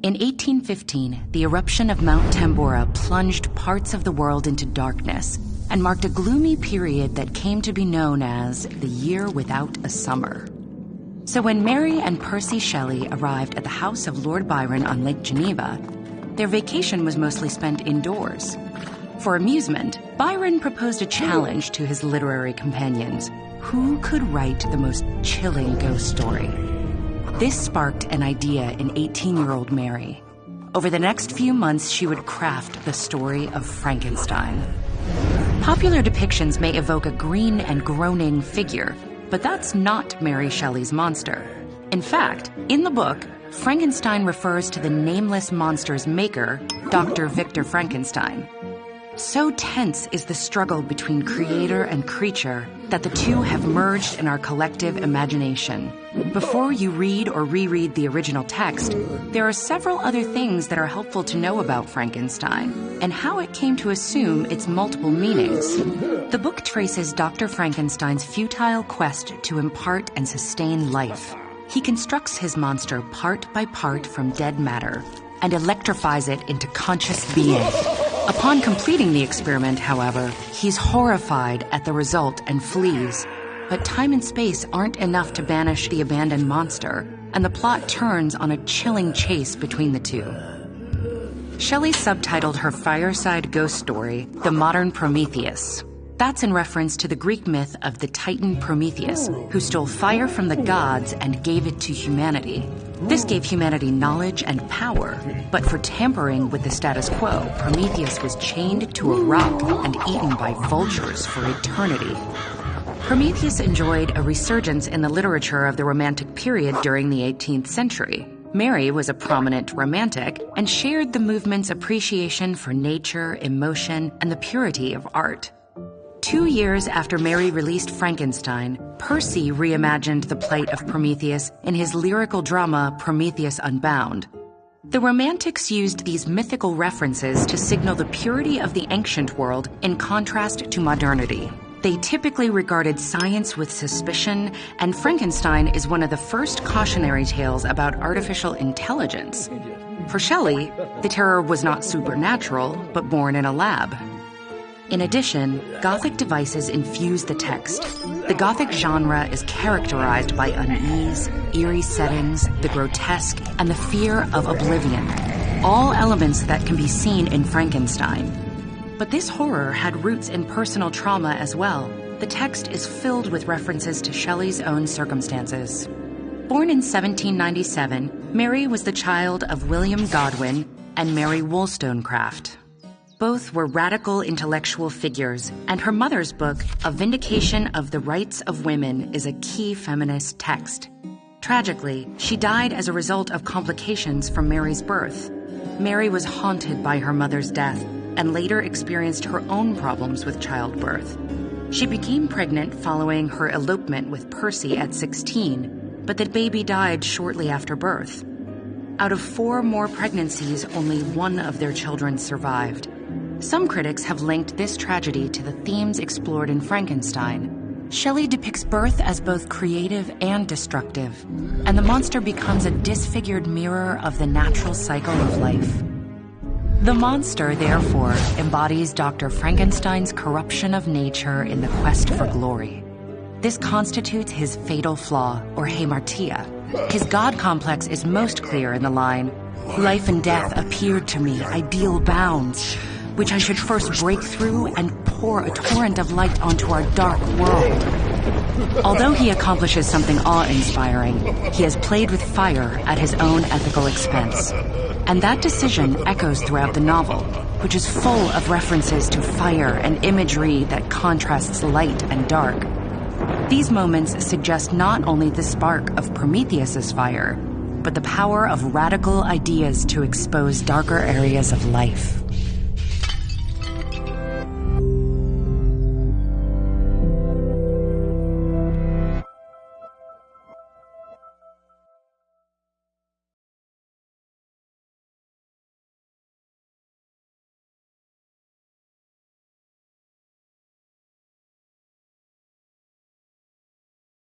In 1815, the eruption of Mount Tambora plunged parts of the world into darkness and marked a gloomy period that came to be known as the Year Without a Summer. So when Mary and Percy Shelley arrived at the house of Lord Byron on Lake Geneva, their vacation was mostly spent indoors. For amusement, Byron proposed a challenge to his literary companions. Who could write the most chilling ghost story? This sparked an idea in 18-year-old Mary. Over the next few months, she would craft the story of Frankenstein. Popular depictions may evoke a green and groaning figure, but that's not Mary Shelley's monster. In fact, in the book, Frankenstein refers to the nameless monster's maker, Dr. Victor Frankenstein. So tense is the struggle between creator and creature that the two have merged in our collective imagination. Before you read or reread the original text, there are several other things that are helpful to know about Frankenstein and how it came to assume its multiple meanings. The book traces Dr. Frankenstein's futile quest to impart and sustain life. He constructs his monster part by part from dead matter and electrifies it into conscious being. Upon completing the experiment, however, he's horrified at the result and flees. But time and space aren't enough to banish the abandoned monster, and the plot turns on a chilling chase between the two. Shelley subtitled her fireside ghost story, The Modern Prometheus. That's in reference to the Greek myth of the Titan Prometheus, who stole fire from the gods and gave it to humanity. This gave humanity knowledge and power, but for tampering with the status quo, Prometheus was chained to a rock and eaten by vultures for eternity. Prometheus enjoyed a resurgence in the literature of the Romantic period during the 18th century. Mary was a prominent romantic and shared the movement's appreciation for nature, emotion, and the purity of art. 2 years after Mary released Frankenstein, Percy reimagined the plight of Prometheus in his lyrical drama Prometheus Unbound. The Romantics used these mythical references to signal the purity of the ancient world in contrast to modernity. They typically regarded science with suspicion, and Frankenstein is one of the first cautionary tales about artificial intelligence. For Shelley, the terror was not supernatural, but born in a lab. In addition, Gothic devices infuse the text. The Gothic genre is characterized by unease, eerie settings, the grotesque, and the fear of oblivion, all elements that can be seen in Frankenstein. But this horror had roots in personal trauma as well. The text is filled with references to Shelley's own circumstances. Born in 1797, Mary was the child of William Godwin and Mary Wollstonecraft. Both were radical intellectual figures, and her mother's book, A Vindication of the Rights of Women, is a key feminist text. Tragically, she died as a result of complications from Mary's birth. Mary was haunted by her mother's death and later experienced her own problems with childbirth. She became pregnant following her elopement with Percy at 16, but the baby died shortly after birth. Out of 4 more pregnancies, only 1 of their children survived. Some critics have linked this tragedy to the themes explored in Frankenstein. Shelley depicts birth as both creative and destructive, and the monster becomes a disfigured mirror of the natural cycle of life. The monster, therefore, embodies Dr. Frankenstein's corruption of nature in the quest for glory. This constitutes his fatal flaw, or hamartia. His God complex is most clear in the line, "Life and death appeared to me ideal bounds, which I should first break through and pour a torrent of light onto our dark world." Although he accomplishes something awe-inspiring, he has played with fire at his own ethical expense. And that decision echoes throughout the novel, which is full of references to fire and imagery that contrasts light and dark. These moments suggest not only the spark of Prometheus's fire, but the power of radical ideas to expose darker areas of life.